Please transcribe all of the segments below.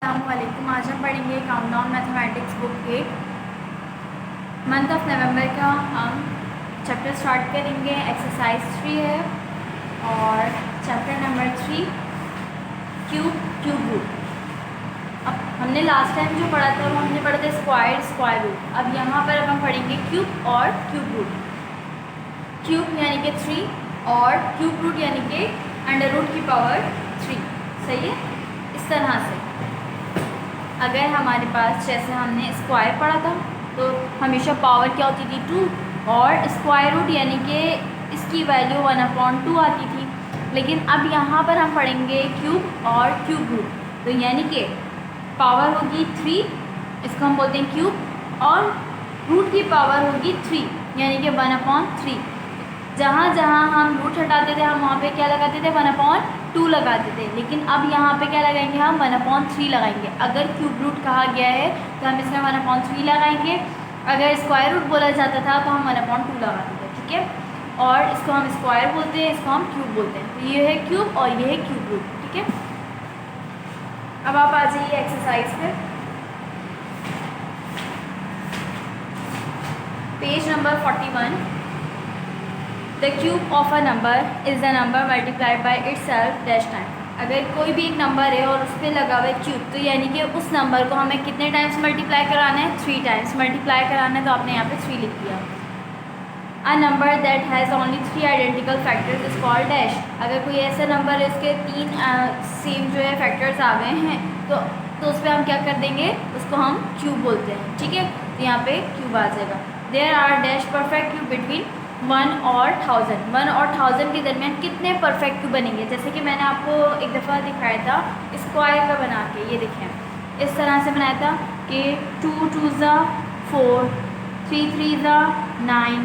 अस्सलामुअलैकुम। आज हम पढ़ेंगे काउंटडाउन मैथमेटिक्स बुक के मंथ ऑफ नवंबर का हम चैप्टर स्टार्ट करेंगे। एक्सरसाइज 3 है और चैप्टर नंबर 3 क्यूब रूट। अब हमने लास्ट टाइम जो पढ़ा था वो हमने पढ़ा था स्क्वायर रूट। अब यहाँ पर अब हम पढ़ेंगे क्यूब और क्यूब रूट। क्यूब यानी कि 3 और क्यूब रूट यानी कि अंडर रूट की पावर 3। सही है। इस तरह से अगर हमारे पास जैसे हमने स्क्वायर पढ़ा था तो हमेशा पावर क्या होती थी 2 और स्क्वायर रूट यानी कि इसकी वैल्यू 1/2 आती थी। लेकिन अब यहाँ पर हम पढ़ेंगे क्यूब और क्यूब रूट। तो यानी कि पावर होगी 3, इसको हम बोलते हैं क्यूब, और रूट की पावर होगी 3 यानी कि 1/3। जहाँ जहाँ हम रूट हटाते थे हम वहाँ पे क्या लगाते थे 1/2 लगाते थे। लेकिन अब यहाँ पे क्या लगाएंगे हम 1/3 लगाएंगे। अगर क्यूब रूट कहा गया है तो हम इसमें 1/3 लगाएंगे। अगर स्क्वायर रूट बोला जाता था तो हम 1/2 लगाते थे। ठीक है। और इसको हम स्क्वायर बोलते हैं, इसको हम क्यूब बोलते हैं। तो ये है क्यूब और ये है क्यूब रूट। ठीक है। अब आप आ जाइए एक्सरसाइज पे, page number 41। The cube of a number is the number multiplied by its self dash time. अगर कोई भी एक नंबर है और उस पर लगा हुआ है क्यूब, तो यानी कि उस नंबर को हमें कितने टाइम्स मल्टीप्लाई कराना है 3 टाइम्स मल्टीप्लाई कराना है। तो आपने यहाँ पे 3 लिख दिया। A number that has only 3 identical factors is called dash. अगर कोई ऐसा नंबर है इसके 3 सेम जो है फैक्टर्स आ गए हैं तो उस पर हम क्या कर देंगे, उसको हम क्यूब बोलते हैं। ठीक है। तो यहाँ पे क्यूब आ जाएगा। There are dash perfect cube between 1 और 1000। 1 और 1000 के दरमियान कितने परफेक्ट क्यूब बनेंगे। जैसे कि मैंने आपको एक दफ़ा दिखाया था स्क्वायर का बना के, ये देखें इस तरह से बनाया था कि 2 2 ज़ा 4, 3 3 ज़ा 9,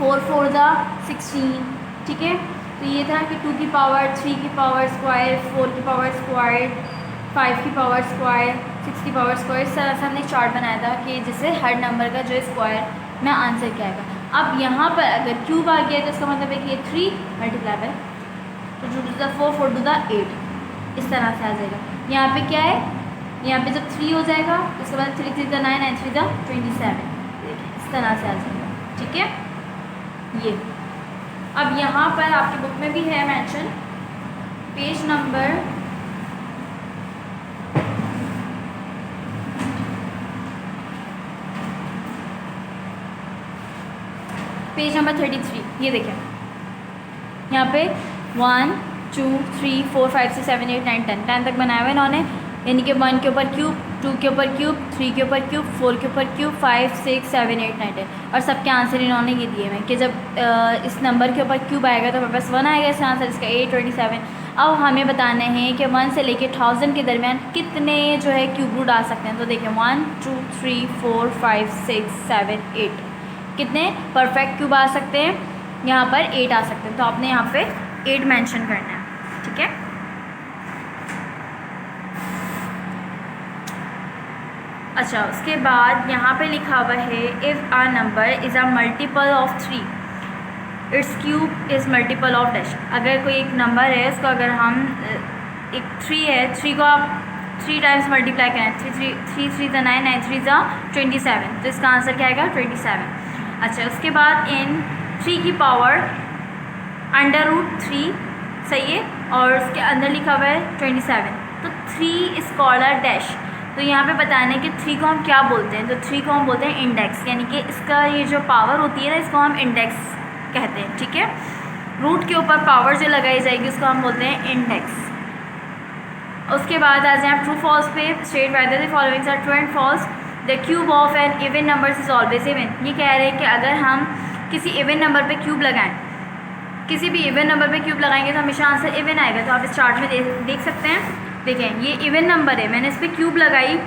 4 4 ज़ा 16। ठीक है। तो ये था कि 2 की पावर 3 की पावर स्क्वायर, 4 की पावर स्क्वायर, 5 की पावर स्क्वायर, 6 की पावर स्क्वायर। इस तरह से हमने चार्ट बनाया था कि जिससे हर नंबर का जो है स्क्वायर में आंसर क्या आएगा। अब यहाँ पर अगर क्यूब आ गया तो इसका मतलब है कि ये 3 मल्टीप्लाई बाय 2 2 ज़ा 4 4 2 ज़ा 8। इस तरह से आ जाएगा। यहाँ पे क्या है, यहाँ पे जब 3 हो जाएगा तो उसके बाद 3 3 ज़ा 9 9 3 ज़ा 27। देखिए इस तरह से आ जाएगा। ठीक है। ये अब यहाँ पर आपकी बुक में भी है मेंशन, पेज नंबर 33। ये देखें यहाँ पे 1 2 3 4 5 6 7 8 9 10 तक बनाया हुआ है इन्होंने। यानी कि 1 के ऊपर क्यूब, 2 के ऊपर क्यूब, 3 के ऊपर क्यूब, 4 के ऊपर क्यूब, 5 6 7 8 9 10। और सबके आंसर इन्होंने ये दिए हैं कि जब इस नंबर के ऊपर क्यूब आएगा तो बस 1 आएगा इसका आंसर, इसका 8 27। अब हमें बताने हैं कि 1 से लेके 1000 के दरमियान कितने जो है क्यूब रूट आ सकते हैं। तो देखें 1 2 3 4 5 6 7 8 कितने परफेक्ट क्यूब आ सकते हैं। यहाँ पर 8 आ सकते हैं। तो आपने यहाँ पे 8 मेंशन करना है। ठीक है। अच्छा, उसके बाद यहाँ पे लिखा हुआ है if a number is a multiple of 3 its cube is multiple of dash. अगर कोई एक नंबर है उसको अगर हम एक 3 है, 3 को आप 3 टाइम्स मल्टीप्लाई करें, 3 3 ज़ा 9 9 3 ज़ा 27। तो इसका आंसर क्या आएगा 27। अच्छा, उसके बाद इन 3 की पावर अंडर रूट 3। सही है। और उसके अंदर लिखा हुआ है 27। तो 3 इज़ कॉल्ड अ डैश। तो यहाँ पे बताना है कि 3 को हम क्या बोलते हैं। तो 3 को हम बोलते हैं इंडेक्स, यानी कि इसका ये जो पावर होती है ना इसको हम इंडेक्स कहते हैं। ठीक है। रूट के ऊपर पावर जो लगाई जाएगी उसको हम बोलते हैं इंडेक्स। उसके बाद आ जाए आप ट्रू फॉल्स पे। State whether the followings are true and false. The cube of an even number is always even. ये कह रहे हैं कि अगर हम किसी इवन नंबर पे क्यूब लगाएं, किसी भी इवन नंबर पे क्यूब लगाएंगे तो हमेशा आंसर इवन आएगा। तो आप इस चार्ट में देख सकते हैं। देखें ये इवन नंबर है, मैंने इस पर क्यूब लगाई,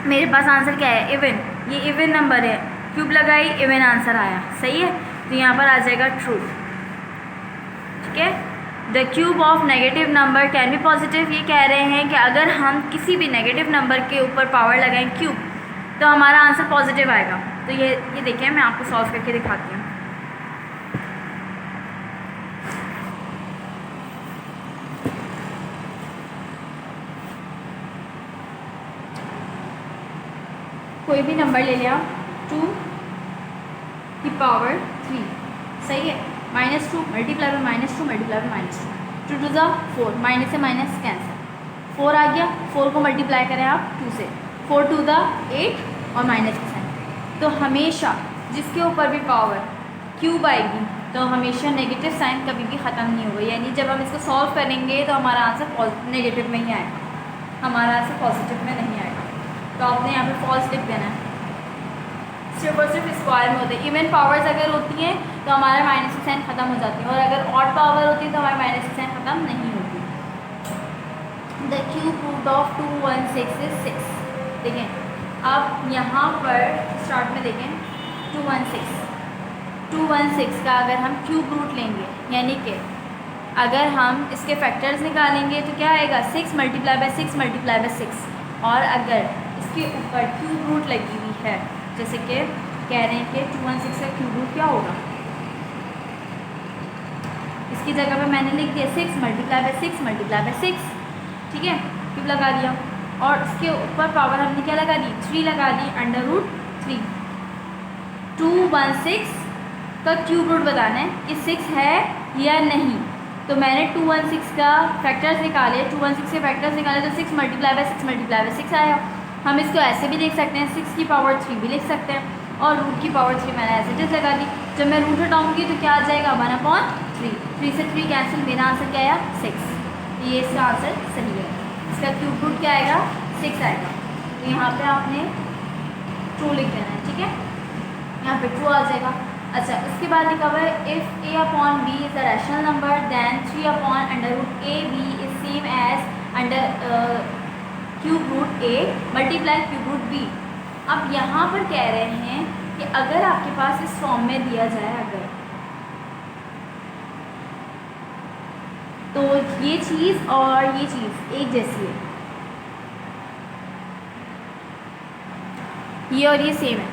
मेरे पास आंसर क्या है इवन। ये इवन नंबर है, क्यूब लगाई, इवन आंसर आया। सही है। तो यहाँ पर आ जाएगा ट्रू। ठीक है। The cube of negative number can be positive. ये कह रहे हैं कि अगर हम किसी भी नेगेटिव नंबर के ऊपर पावर लगाएं क्यूब तो हमारा आंसर पॉजिटिव आएगा। तो ये देखिए मैं आपको सॉल्व करके दिखाती हूँ। कोई भी नंबर ले लिया 2 की पावर 3, सही है, -2 multiply by -2 multiply by -2, 2 2 4, minus से माइनस कैंसिल, 4 आ गया, 4 को मल्टीप्लाई करें आप 2 से, 4 2 8 और माइनस का साइन। तो हमेशा जिसके ऊपर भी पावर क्यूब आएगी तो हमेशा नेगेटिव साइन कभी भी ख़त्म नहीं होगा, यानी जब हम इसको सॉल्व करेंगे तो हमारा आंसर नेगेटिव में ही आएगा, हमारा आंसर पॉजिटिव में नहीं आएगा। तो आपने यहाँ पे फॉल्स लिख देना है। सिर्फ और सिर्फ स्क्वायर में होते हैं। इवन पावर्स अगर होती हैं तो हमारा माइनस की साइन ख़त्म हो जाती है, और अगर ऑड पावर होती है तो हमारी माइनस की साइन ख़त्म नहीं होती। The cube root of 216 is 6। देखें अब यहाँ पर स्टार्ट में देखें 216 का अगर हम क्यूब रूट लेंगे, यानी कि अगर हम इसके फैक्टर्स निकालेंगे तो क्या आएगा 6 मल्टीप्लाई बाय 6 मल्टीप्लाई बाय 6, और अगर इसके ऊपर क्यूब रूट लगी हुई है, जैसे कि कह रहे हैं कि 216 का क्यूब रूट क्या होगा, इसकी जगह पे मैंने लिख दिया 6 मल्टीप्लाई बाय 6 मल्टीप्लाई बाय 6, ठीक है, क्यूब लगा दिया, और इसके ऊपर पावर हमने क्या लगा दी 3 लगा दी √3। 216 का क्यूब रूट बताना है कि 6 है या नहीं, तो मैंने 216 का फैक्टर्स निकाले, 216 के फैक्टर्स निकाले तो 6 मल्टीप्लाई बाय 6 मल्टीप्लाई बाय 6 आया। हम इसको ऐसे भी लिख सकते हैं, 6 की पावर 3 भी लिख सकते हैं, और रूट की पावर 3 मैंने ऐसे टिस लगा दी। जब मैं रूट हटाऊँगी तो क्या आ जाएगा 1/3, 3 से 3 कैंसिल, मेरा आंसर क्या आया 6। ये इसका आंसर सही है। इसका क्यूब रूट क्या आएगा 6 आएगा। तो यहाँ पे आपने ट्रू लिख देना है, ठीक है, यहाँ पे ट्रू आ जाएगा। अच्छा, इसके बाद लिखा हुआ है if a/b is a rational number than 3/√ab is same as under cube root a multiply cube root b। अब यहाँ पर कह रहे हैं कि अगर आपके पास इस फॉर्म में दिया जाए अगर, तो ये चीज़ और ये चीज़ एक जैसी है, ये और ये सेम है,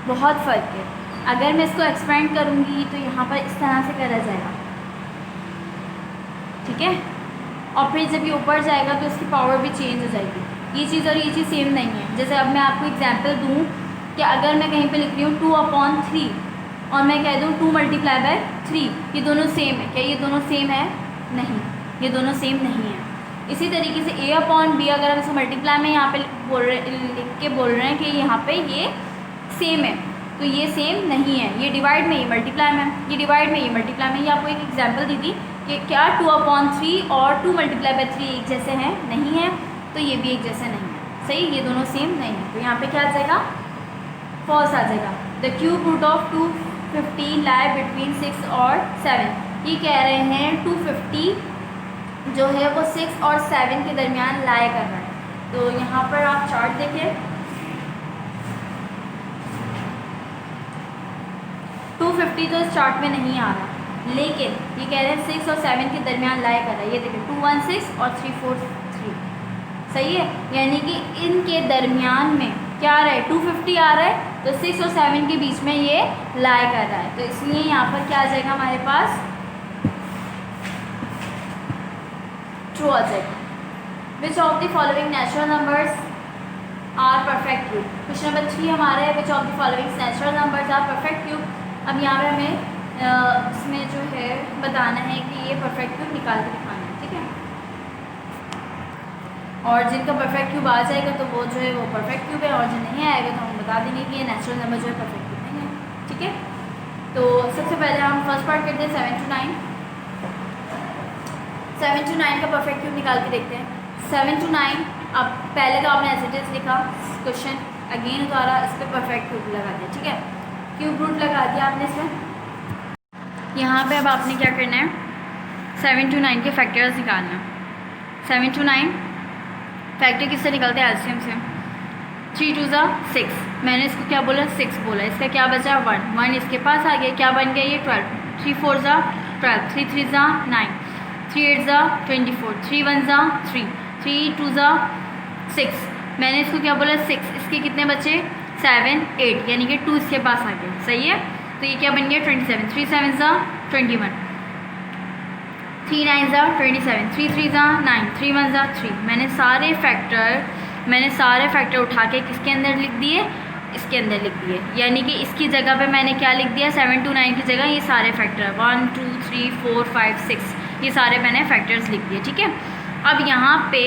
बहुत फ़र्क है। अगर मैं इसको एक्सपेंड करूँगी तो यहाँ पर इस तरह से करा जाएगा, ठीक है, और फिर जब ये ऊपर जाएगा तो इसकी पावर भी चेंज हो जाएगी। ये चीज़ और ये चीज़ सेम नहीं है। जैसे अब मैं आपको एग्जांपल दूँ कि अगर मैं कहीं पे लिख रही हूँ 2/3 और मैं कह दूँ 2 मल्टीप्लाई बाय 3, ये दोनों सेम है क्या? ये दोनों सेम है? नहीं, ये दोनों सेम नहीं है। इसी तरीके से a/b अगर हम इसे मल्टीप्लाई में यहाँ पे लिख के बोल रहे हैं कि यहाँ पे ये सेम है, तो ये सेम नहीं है। ये डिवाइड में, ये मल्टीप्लाई में, ये डिवाइड में, ये मल्टीप्लाई में। ये आपको एक एग्जांपल दी थी कि क्या 2/3 और 2 मल्टीप्लाई बाय 3 एक जैसे हैं? नहीं है, तो ये भी एक जैसे नहीं है। सही, ये दोनों सेम नहीं है, तो यहाँ पे क्या आ जाएगा? फॉल्स आ जाएगा। The cube root of 250 lie between 6 और 7। ये कह रहे हैं 250 जो है वो 6 और 7 के दरमियान लाई कर रहा है। तो यहाँ पर आप चार्ट देखें, 250 तो इस चार्ट में नहीं आ रहा, लेकिन ये कह रहे हैं 6 और 7 के दरमियान लाई कर रहा है। ये देखें 216 और 343, सही है, यानी कि इनके दरमियान में क्या आ रहा है? 250 आ रहा है, तो 6 और 7 के बीच में ये लाई कर रहा है। तो इसलिए यहाँ पर क्या आ जाएगा हमारे पास? ट्रू आ जाएगा। Which of the following natural numbers are perfect cube? Question number 3 हमारा है which of the following natural numbers are perfect cube. अब यहाँ पे हमें इसमें जो है बताना है कि ये परफेक्ट क्यूब निकाल के दिखाना है, ठीक है। और जिनका परफेक्ट क्यूब आ जाएगा तो वो जो है वो परफेक्ट क्यूब है, और जो नहीं आएगा तो हम बता देंगे कि ये नेचुरल नंबर जो है परफेक्ट क्यूब नहीं है, ठीक है। तो सबसे पहले हम फर्स्ट पार्ट करते हैं 7 to 9। 7 to 9 का परफेक्ट क्यूब निकाल के देखते हैं। 7 to 9, अब पहले तो आपने एज इट इज लिखा क्वेश्चन, अगेन द्वारा इस पर परफेक्ट क्यूब लगा दिया, ठीक है, क्यूब रूट लगा दिया आपने इसमें। यहाँ पे अब आपने क्या करना है? 7 to 9 के फैक्टर्स निकालना है। 7 to 9 फैक्टर किससे निकलते हैं? एलसीएम से। 3 2 6, मैंने इसको क्या बोला? 6 बोला। इसका क्या बचा? 1 इसके पास आ गया, क्या बन गया ये? 12। 3 4 12, 3 3 9, 3 8 24, 3 1 3, 3 2 6। मैंने इसको क्या बोला? 6। इसके कितने बचे? 7 8, यानी कि 2 इसके पास आ गया, सही है। तो ये क्या बन गया? 27। 3 7 21, 3 9 27, 3 3 9, 3 1 3। मैंने सारे फैक्टर उठा के किसके अंदर लिख दिए? इसके अंदर लिख दिए, यानी कि इसकी जगह पे मैंने क्या लिख दिया, 7 to 9 की जगह ये सारे फैक्टर 1 2 3 4 5 6 ये सारे मैंने फैक्टर्स लिख दिए। ठीक है, अब यहाँ पे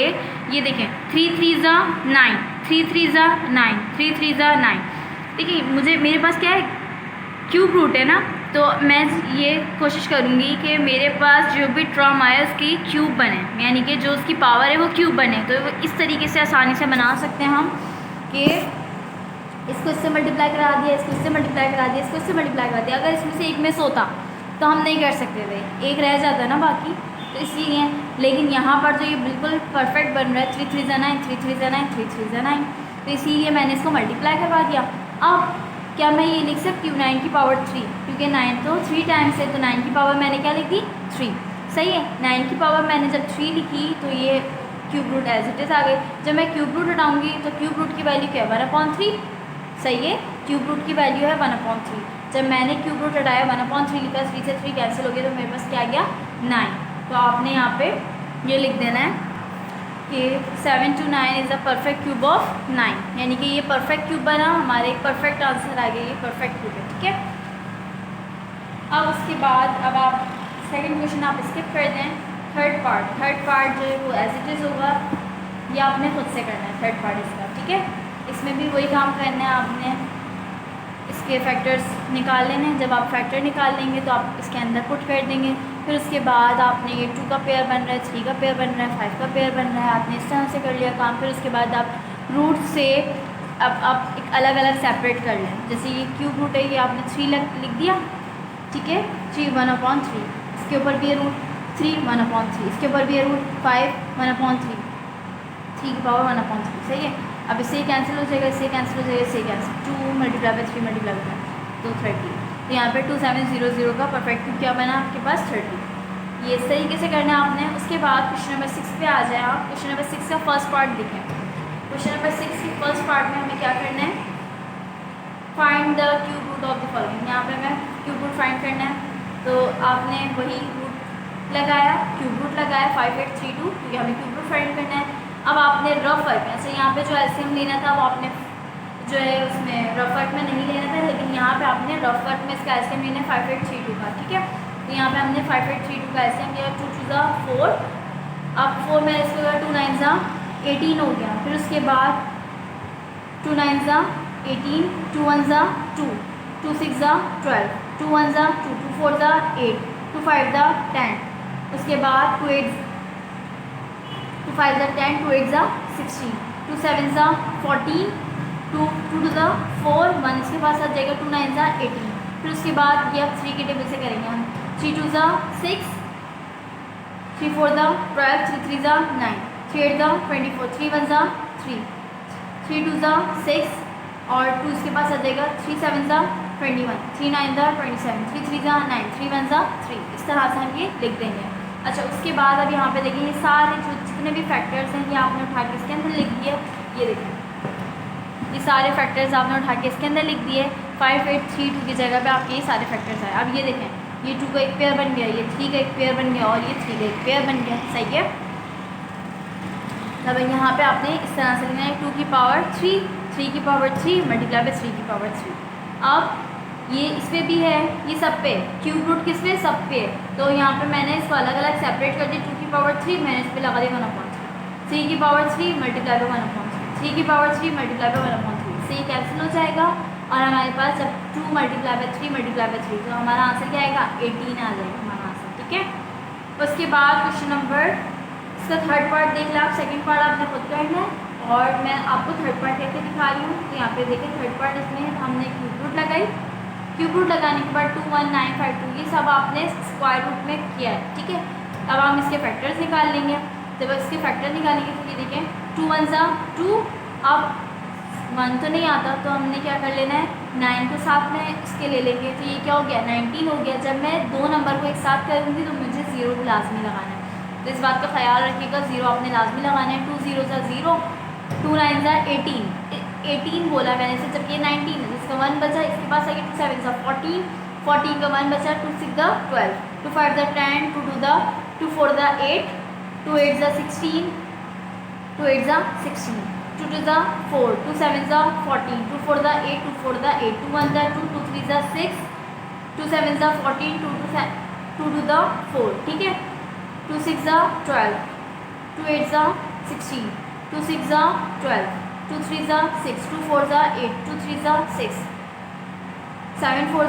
ये देखें 3 3 ज़ा 9, 3 3 ज़ा 9, 3 3 ज़ा 9। देखिए मुझे मेरे पास क्या है, क्यूब रूट है ना, तो मैं ये कोशिश करूँगी कि मेरे पास जो भी टर्म आए उसकी क्यूब बने, यानी कि जो उसकी पावर है वो क्यूब बने। तो इस तरीके से आसानी से बना सकते हैं हम कि इसको इससे मल्टीप्लाई करा दिया, इसको इससे मल्टीप्लाई करा दिया, इसको इससे मल्टीप्लाई करा दिया। अगर इसमें से एक मिस होता तो हम नहीं कर सकते थे, एक रह जाता ना बाकी, तो इसीलिए। लेकिन यहाँ पर जो ये बिल्कुल परफेक्ट बन रहा है 3 3 ज़ा 9, 3 3 ज़ा 9, 3 3 ज़ा 9, तो इसीलिए मैंने इसको मल्टीप्लाई करवा दिया। अब क्या मैं ये लिख सकती हूँ 9 की पावर 3, क्योंकि 9 तो 3 टाइम्स है, तो 9 की पावर मैंने क्या लिख दी 3। सही है, 9 की पावर मैंने जब 3 लिखी तो ये cube root as it is आ गई। जब मैं क्यूब रूट हटाऊँगी तो क्यूब रूट की वैल्यू क्या है 1/3। सही है, क्यूब रूट की वैल्यू है 1/3। जब मैंने क्यूब रूट हटाया 1/3 लिखा, 3 से 3 कैंसिल हो गया, तो मेरे पास क्या आ गया 9। तो आपने यहाँ पे ये लिख देना है कि 7 to 9 is a perfect cube of 9, यानी कि ये परफेक्ट क्यूब बना, हमारे एक परफेक्ट आंसर आ गया, ये परफेक्ट क्यूब है। ठीक है, अब उसके बाद अब आप सेकंड क्वेश्चन आप स्किप कर दें। थर्ड पार्ट जो है वो एज इट इज़ होगा, ये आपने खुद से करना है थर्ड पार्ट इसका। ठीक है, इसमें भी वही काम करना है, आपने इसके फैक्टर्स निकाल लेने हैं। जब आप फैक्टर निकाल लेंगे तो आप इसके अंदर पुट कर देंगे। फिर उसके बाद आपने ये 2 का पेयर बन रहा है, 3 का पेयर बन रहा है, 5 का पेयर बन रहा है, आपने इस तरह से कर लिया काम। फिर उसके बाद आप रूट से अब आप एक अलग अलग सेपरेट कर लें। जैसे ये क्यूब रूट है, ये आपने 3 लिख दिया। ठीक है, 3 1/3, इसके ऊपर भी है रूट 3 1/3, इसके ऊपर भी है रूट 5 1/3, 3 की पावर 1/3। सही है, अब इससे कैंसिल हो जाएगा, इससे कैंसिल हो जाएगा, इससे cancel, 2 multiply by 3 multiply by 5 तो 30। तो यहाँ पे 2700 का परफेक्ट क्यूब क्या बना आपके पास 30। ये इस तरीके से करना है आपने। उसके बाद क्वेश्चन नंबर 6 पे आ जाए आप। क्वेश्चन नंबर 6 का फर्स्ट पार्ट देखें। क्वेश्चन नंबर 6 की फर्स्ट पार्ट में हमें क्या करना है, find the cube root of the following. यहाँ पे हमें क्यूब रूट फाइंड करना है, तो आपने वही रूट लगाया, क्यूब रूट लगाया 5832, क्योंकि हमें क्यूब रूट फाइंड करना है। अब आपने रफ वर्क, ऐसे यहाँ पे जो एलसीएम लेना था वो आपने जो है उसमें रफ वर्क में नहीं लेना था, लेकिन यहाँ पे आपने रफ वर्क में इसका एलसीएम लेना है 5832 का। ठीक है, तो यहाँ पे हमने 5832 का एलसीएम लिया, 2 2 ज़ा 4, अब 4 में इसको 2 9 ज़ा 18 हो गया। फिर उसके बाद 2 9 ज़ा 18, 2 1 ज़ा 2, 2 6 ज़ा 12, 2 1 ज़ा 2, 2 4 ज़ा 8, 2 5 ज़ा 10, उसके बाद 2 8 2 5 ज़ा 10, 2 8 ज़ा 16, 2 7 ज़ा 14, 2 2 ज़ा 4, 1 इसके पास आ जाएगा, 2 9 ज़ा 18। फिर उसके बाद ये अब 3 के टेबल से करेंगे हम, 3 2 ज़ा 6, 3 4 ज़ा 12, 3 3 ज़ा 9, 3 8 ज़ा 24, 3 1 ज़ा 3, 3 2 ज़ा 6 और 2 इसके पास आ जाएगा, 3 7 ज़ा 21, 3 9 ज़ा 27, 3 3 ज़ा 9, 3 1 ज़ा 3। इस तरह से हम ये लिख देंगे। अच्छा, उसके बाद अब यहाँ पे देखिए ये सारे जो जितने भी फैक्टर्स हैं ये आपने उठा के इसके अंदर लिख दिए। ये देखिए ये सारे फैक्टर्स आपने उठा के इसके अंदर लिख दिए। 5832 की जगह पे आपके ये सारे फैक्टर्स आए। अब ये देखें, ये 2 का एक पेयर बन गया, ये 3 का एक पेयर बन गया और ये 3 का एक पेयर बन गया। सही है, तब यहाँ पे आपने इस तरह से लिखना है 2 की पावर 3, 3 की पावर 3 मल्टीप्लाई बाई 3 की पावर 3। अब ये इस पर भी है, ये सब पे क्यूब रूट किस पे, सब पे। तो यहाँ पे मैंने इसको अलग अलग सेपरेट कर दिया। 2 की पावर 3 मैंने इस पर लगा दिया 1/3, 3 की पावर 3 मल्टीप्लाई बाई 1/3, 3 की पावर 3 मल्टीप्लाई बाई 1/3, इससे ये कैंसिल हो जाएगा और हमारे पास जब 2 मल्टीप्लाई बाई 3 मल्टीप्लाई बाई 3 तो हमारा आंसर क्या आएगा 18 आ जाएगा हमारा आंसर। ठीक है, उसके बाद क्वेश्चन नंबर इसका थर्ड पार्ट देख लें आप। सेकेंड पार्ट आपने खुद करना है और मैं आपको थर्ड पार्ट करके दिखा रही हूँ। तो यहाँ पे देखें थर्ड पार्ट इसमें हमने क्यूब रूट लगाई, क्यूब रूट लगाने के बाद 2 1 9 5 2 ये सब आपने स्क्वायर रूट में किया है। ठीक है, अब हम इसके फैक्टर्स निकाल लेंगे। जब इसके फैक्टर निकालेंगे तो ये देखें 2 1 ज़ा 2, अब 1 तो नहीं आता तो हमने क्या कर लेना है 9 को साथ में इसके ले लेंगे। तो ये क्या हो गया 19 हो गया। जब मैं दो नंबर को एक साथ करूँगी तो मुझे 0 लाजमी लगाना है, तो इस बात का ख्याल रखिएगा 0 आपने लाजमी लगाना है। 2 0 ज़ा 0, 2 9 ज़ा 18 बोला मैंने से, जब ये 19 है जिसका 1 बचा इसके पास आएगा 2 7 ज़ा 14, 14 का 1 बचा 2 6 ज़ा 12, 2 5 ज़ा 10, 2 2 ज़ा 2 4 ज़ा 8, 2 8 ज़ा 16, 2 8 ज़ा 16, 2 2 ज़ा 4, 2 7 ज़ा 14, 2 4 ज़ा 8, 2 4 ज़ा 8, 2 1 ज़ा 2, 2 3 ज़ा 6, 2 7 ज़ा 14, 2 2 ज़ा 4, ठीक है। 2 6 ज़ा 12, 2 8 ज़ा 16, 2 6 ज़ा 12, 2 3 ज़ा 6, 2 4 ज़ा 8, 2 3 ज़ा 6, 7 4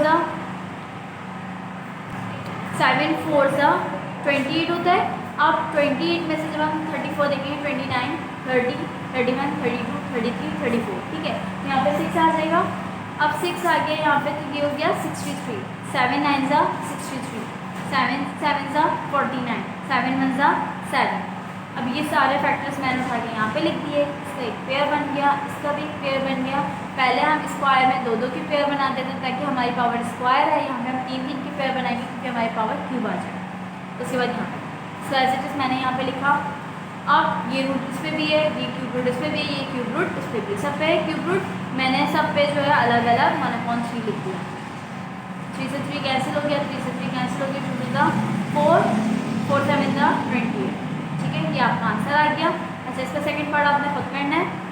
ज़ा 28 होता है। अब 28 में से जब हम 34 देखेंगे 29, 30, 31, 32, 33, 34, ठीक है। यहाँ पे 6 आ जाएगा। अब 6 आ गया यहाँ पे, तो ये हो गया 63, 7 9 ज़ा 63, 7 7 ज़ा 49, 7 1 ज़ा 7। अब ये सारे फैक्टर्स मैंने उठा के यहाँ पे लिख दिए। इसका एक पेयर बन गया, इसका भी एक पेयर बन गया। पहले हम स्क्वायर में 2 2 की पेयर बनाते थे ताकि हमारी पावर स्क्वायर है, यहाँ पे हम 3 3 की पेयर बनाएंगे क्योंकि हमारी पावर क्यूब आ जाए। उसके बाद यहाँ पे स्क्वायर मैंने यहाँ पे लिखा। अब ये रूट इस पर भी है, ये क्यूब रूट इस पर भी है, ये क्यूब रूट इस पर भी, सब पे क्यूब रूट। मैंने सब पे जो है अलग अलग 1/3 लिख दिया। 3 से 3 कैंसिल हो गया, 3 से 3 कैंसिल हो गया, 2 2 ज़ा 4, 4 7 ज़ा 28, ठीक है। ये आपका आंसर आ गया। अच्छा, इसका सेकंड पार्ट आपने खुद करना है।